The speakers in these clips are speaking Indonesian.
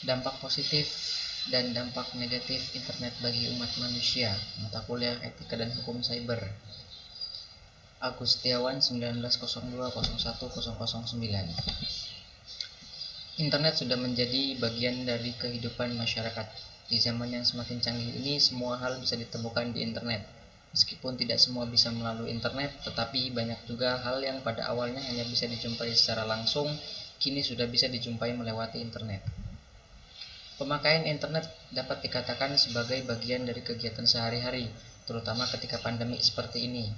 Dampak positif dan dampak negatif internet bagi umat manusia. Mata kuliah Etika dan Hukum Cyber. Agustiawan 19020109. Internet sudah menjadi bagian dari kehidupan masyarakat. Di zaman yang semakin canggih ini, semua hal bisa ditemukan di internet. Meskipun tidak semua bisa melalui internet, tetapi banyak juga hal yang pada awalnya hanya bisa dijumpai secara langsung, kini sudah bisa dijumpai melewati internet. Pemakaian internet dapat dikatakan sebagai bagian dari kegiatan sehari-hari, terutama ketika pandemi seperti ini.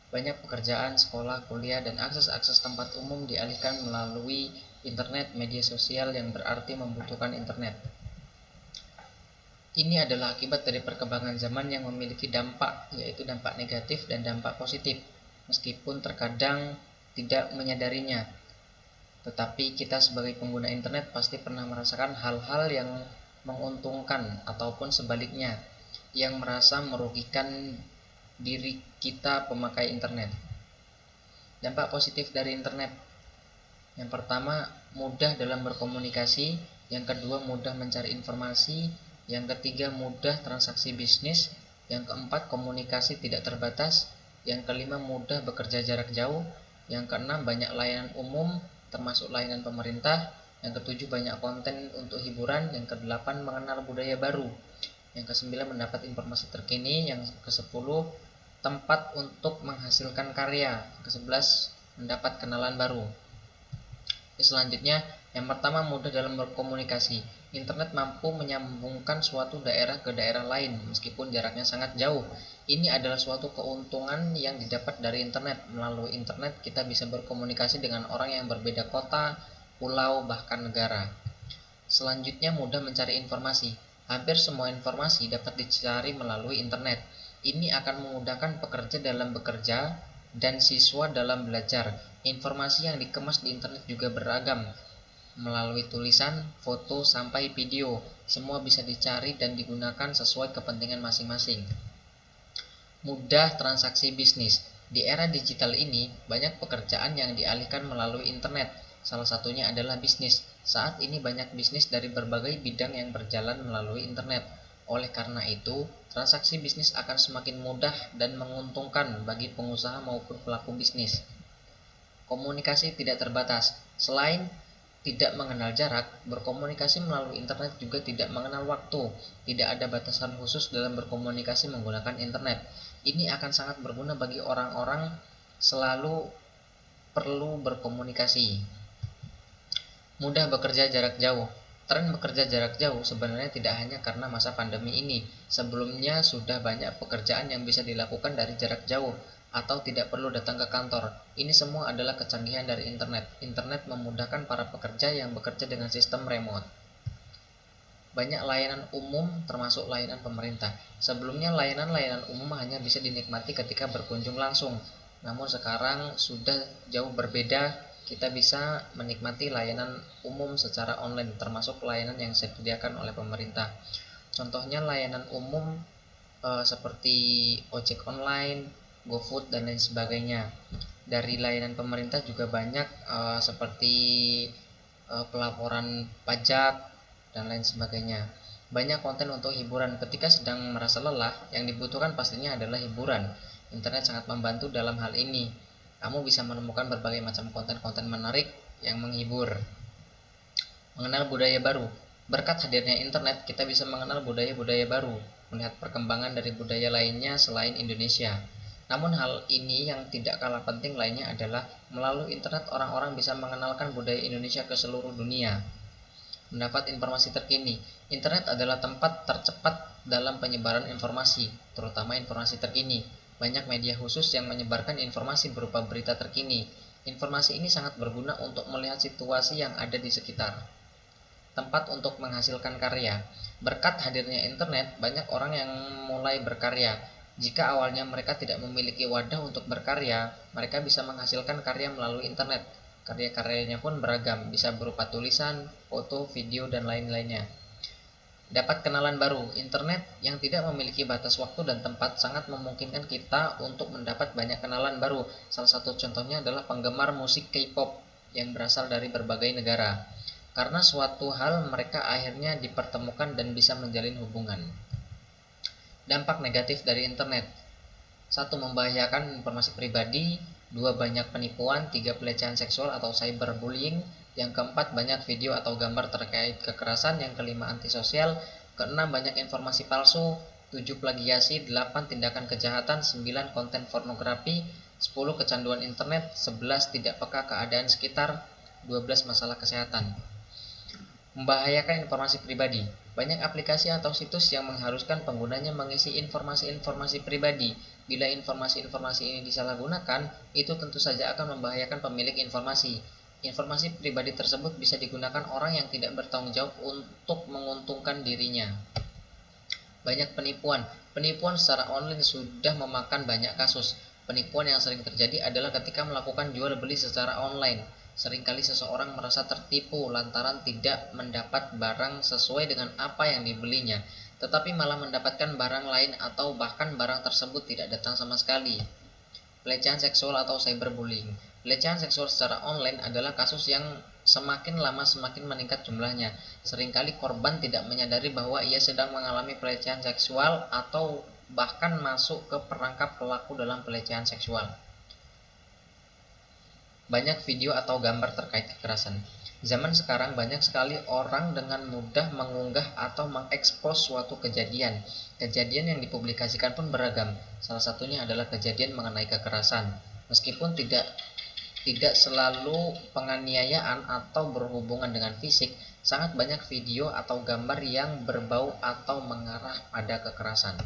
Banyak pekerjaan, sekolah, kuliah, dan akses-akses tempat umum dialihkan melalui internet media sosial yang berarti membutuhkan internet. Ini adalah akibat dari perkembangan zaman yang memiliki dampak, yaitu dampak negatif dan dampak positif, meskipun terkadang tidak menyadarinya. Tetapi kita sebagai pengguna internet pasti pernah merasakan hal-hal yang menguntungkan ataupun sebaliknya, yang merasa merugikan diri kita pemakai internet. Dampak positif dari internet. Yang pertama, mudah dalam berkomunikasi. Yang kedua, mudah mencari informasi. Yang ketiga, mudah transaksi bisnis. Yang keempat, komunikasi tidak terbatas. Yang kelima, mudah bekerja jarak jauh. Yang keenam, banyak layanan umum, termasuk layanan pemerintah. Yang ketujuh, banyak konten untuk hiburan. Yang kedelapan, mengenal budaya baru. Yang kesembilan, mendapat informasi terkini. Yang kesepuluh, tempat untuk menghasilkan karya. Ke-11, mendapat kenalan baru. Selanjutnya, yang pertama, mudah dalam berkomunikasi. Internet mampu menyambungkan suatu daerah ke daerah lain meskipun jaraknya sangat jauh. Ini adalah suatu keuntungan yang didapat dari internet. Melalui internet kita bisa berkomunikasi dengan orang yang berbeda kota, pulau, bahkan negara. Selanjutnya, mudah mencari informasi. Hampir semua informasi dapat dicari melalui internet. Ini akan memudahkan pekerja dalam bekerja dan siswa dalam belajar. Informasi yang dikemas di internet juga beragam, melalui tulisan, foto, sampai video. Semua bisa dicari dan digunakan sesuai kepentingan masing-masing. Mudah transaksi bisnis. Di era digital ini, banyak pekerjaan yang dialihkan melalui internet. Salah satunya adalah bisnis. Saat ini banyak bisnis dari berbagai bidang yang berjalan melalui internet. Oleh karena itu, transaksi bisnis akan semakin mudah dan menguntungkan bagi pengusaha maupun pelaku bisnis. Komunikasi tidak terbatas. Selain tidak mengenal jarak, berkomunikasi melalui internet juga tidak mengenal waktu. Tidak ada batasan khusus dalam berkomunikasi menggunakan internet. Ini akan sangat berguna bagi orang-orang selalu perlu berkomunikasi. Mudah bekerja jarak jauh. Tren bekerja jarak jauh sebenarnya tidak hanya karena masa pandemi ini. Sebelumnya sudah banyak pekerjaan yang bisa dilakukan dari jarak jauh atau tidak perlu datang ke kantor. Ini semua adalah kecanggihan dari internet. Internet memudahkan para pekerja yang bekerja dengan sistem remote. Banyak layanan umum termasuk layanan pemerintah. Sebelumnya layanan-layanan umum hanya bisa dinikmati ketika berkunjung langsung. Namun sekarang sudah jauh berbeda, kita bisa menikmati layanan umum secara online termasuk layanan yang disediakan oleh pemerintah. Contohnya layanan umum seperti ojek online, GoFood dan lain sebagainya. Dari layanan pemerintah juga banyak seperti pelaporan pajak dan lain sebagainya. Banyak konten untuk hiburan. Ketika sedang merasa lelah, yang dibutuhkan pastinya adalah hiburan. Internet sangat membantu dalam hal ini. Kamu bisa menemukan berbagai macam konten-konten menarik yang menghibur. Mengenal budaya baru. Berkat hadirnya internet, kita bisa mengenal budaya-budaya baru, melihat perkembangan dari budaya lainnya selain Indonesia. Namun hal ini yang tidak kalah penting lainnya adalah melalui internet orang-orang bisa mengenalkan budaya Indonesia ke seluruh dunia. Mendapat informasi terkini. Internet adalah tempat tercepat dalam penyebaran informasi, terutama informasi terkini. Banyak media khusus yang menyebarkan informasi berupa berita terkini. Informasi ini sangat berguna untuk melihat situasi yang ada di sekitar. Tempat untuk menghasilkan karya. Berkat hadirnya internet, banyak orang yang mulai berkarya. Jika awalnya mereka tidak memiliki wadah untuk berkarya, mereka bisa menghasilkan karya melalui internet. Karya-karyanya pun beragam, bisa berupa tulisan, foto, video, dan lain-lainnya. Dapat kenalan baru. Internet yang tidak memiliki batas waktu dan tempat sangat memungkinkan kita untuk mendapat banyak kenalan baru. Salah satu contohnya adalah penggemar musik K-pop yang berasal dari berbagai negara. karena suatu hal mereka akhirnya dipertemukan dan bisa menjalin hubungan. Dampak negatif dari internet: 1. Membahayakan informasi pribadi. 2. Banyak penipuan. 3. Pelecehan seksual atau cyberbullying. Yang keempat, banyak video atau gambar terkait kekerasan. Yang kelima, antisosial. Keenam, banyak informasi palsu. 7. Plagiasi. 8. Tindakan kejahatan. 9. Konten pornografi. 10. Kecanduan internet. 11. Tidak peka keadaan sekitar. 12. Masalah kesehatan. Membahayakan informasi pribadi. Banyak aplikasi atau situs yang mengharuskan penggunanya mengisi informasi-informasi pribadi. Bila informasi-informasi ini disalahgunakan, itu tentu saja akan membahayakan pemilik informasi. Informasi pribadi tersebut bisa digunakan orang yang tidak bertanggung jawab untuk menguntungkan dirinya. Banyak penipuan. Penipuan secara online sudah memakan banyak kasus. Penipuan yang sering terjadi adalah ketika melakukan jual beli secara online. Seringkali seseorang merasa tertipu lantaran tidak mendapat barang sesuai dengan apa yang dibelinya, tetapi malah mendapatkan barang lain atau bahkan barang tersebut tidak datang sama sekali. Pelecehan seksual atau cyberbullying. Pelecehan seksual secara online adalah kasus yang semakin lama semakin meningkat jumlahnya. Seringkali korban tidak menyadari bahwa ia sedang mengalami pelecehan seksual atau bahkan masuk ke perangkap pelaku dalam pelecehan seksual. Banyak video atau gambar terkait kekerasan. Zaman sekarang banyak sekali orang dengan mudah mengunggah atau mengekspos suatu kejadian. Kejadian yang dipublikasikan pun beragam. Salah satunya adalah kejadian mengenai kekerasan. Meskipun tidak selalu penganiayaan atau berhubungan dengan fisik, sangat banyak video atau gambar yang berbau atau mengarah pada kekerasan.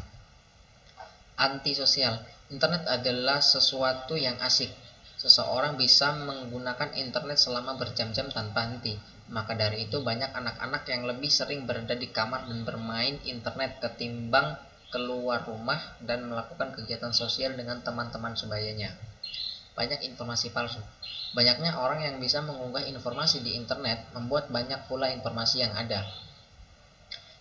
Antisosial. Internet adalah sesuatu yang asik. Seseorang bisa menggunakan internet selama berjam-jam tanpa henti. Maka dari itu banyak anak-anak yang lebih sering berada di kamar dan bermain internet ketimbang keluar rumah dan melakukan kegiatan sosial dengan teman-teman sebayanya. Banyak informasi palsu. Banyaknya orang yang bisa mengunggah informasi di internet membuat banyak pula informasi yang ada.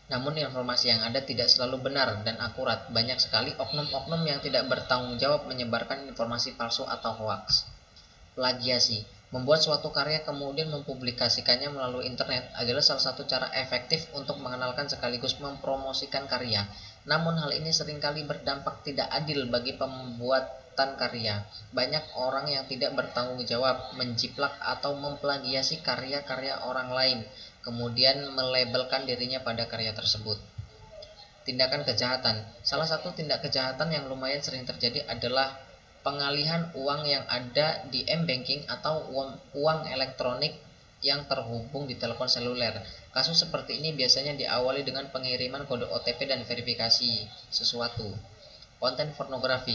Namun informasi yang ada tidak selalu benar dan akurat. Banyak sekali oknum-oknum yang tidak bertanggung jawab menyebarkan informasi palsu atau hoaks. Plagiasi. Membuat suatu karya kemudian mempublikasikannya melalui internet adalah salah satu cara efektif untuk mengenalkan sekaligus mempromosikan karya. Namun hal ini seringkali berdampak tidak adil bagi pembuatan karya. Banyak orang yang tidak bertanggung jawab menjiplak atau memplagiasi karya-karya orang lain, kemudian melabelkan dirinya pada karya tersebut. Tindakan kejahatan. Salah satu tindak kejahatan yang lumayan sering terjadi adalah pengalihan uang yang ada di m-banking atau uang elektronik yang terhubung di telepon seluler. Kasus seperti ini biasanya diawali dengan pengiriman kode OTP dan verifikasi sesuatu. Konten pornografi.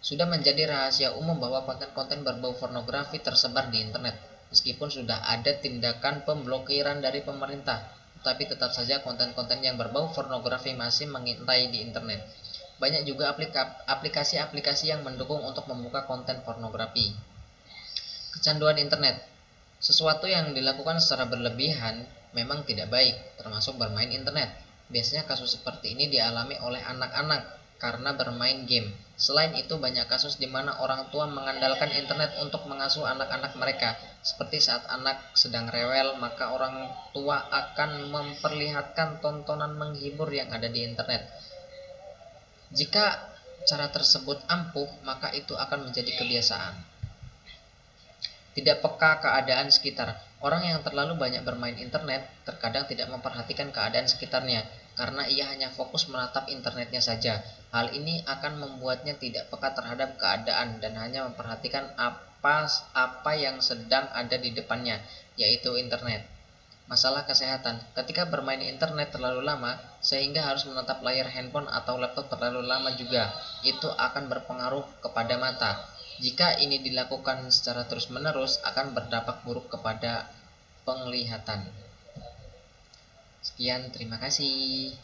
Sudah menjadi rahasia umum bahwa konten-konten berbau pornografi tersebar di internet. Meskipun sudah ada tindakan pemblokiran dari pemerintah, tetapi tetap saja konten-konten yang berbau pornografi masih mengintai di internet. Banyak juga aplikasi-aplikasi yang mendukung untuk membuka konten pornografi. Kecanduan internet. Sesuatu yang dilakukan secara berlebihan memang tidak baik, termasuk bermain internet. Biasanya kasus seperti ini dialami oleh anak-anak karena bermain game. Selain itu, banyak kasus di mana orang tua mengandalkan internet untuk mengasuh anak-anak mereka. Seperti saat anak sedang rewel, maka orang tua akan memperlihatkan tontonan menghibur yang ada di internet. Jika cara tersebut ampuh, maka itu akan menjadi kebiasaan. Tidak peka keadaan sekitar. Orang yang terlalu banyak bermain internet terkadang tidak memperhatikan keadaan sekitarnya karena ia hanya fokus menatap internetnya saja. Hal ini akan membuatnya tidak peka terhadap keadaan dan hanya memperhatikan apa yang sedang ada di depannya, yaitu internet. Masalah kesehatan. Ketika bermain internet terlalu lama, sehingga harus menatap layar handphone atau laptop terlalu lama juga, itu akan berpengaruh kepada mata. Jika ini dilakukan secara terus-menerus, akan berdampak buruk kepada penglihatan. Sekian, terima kasih.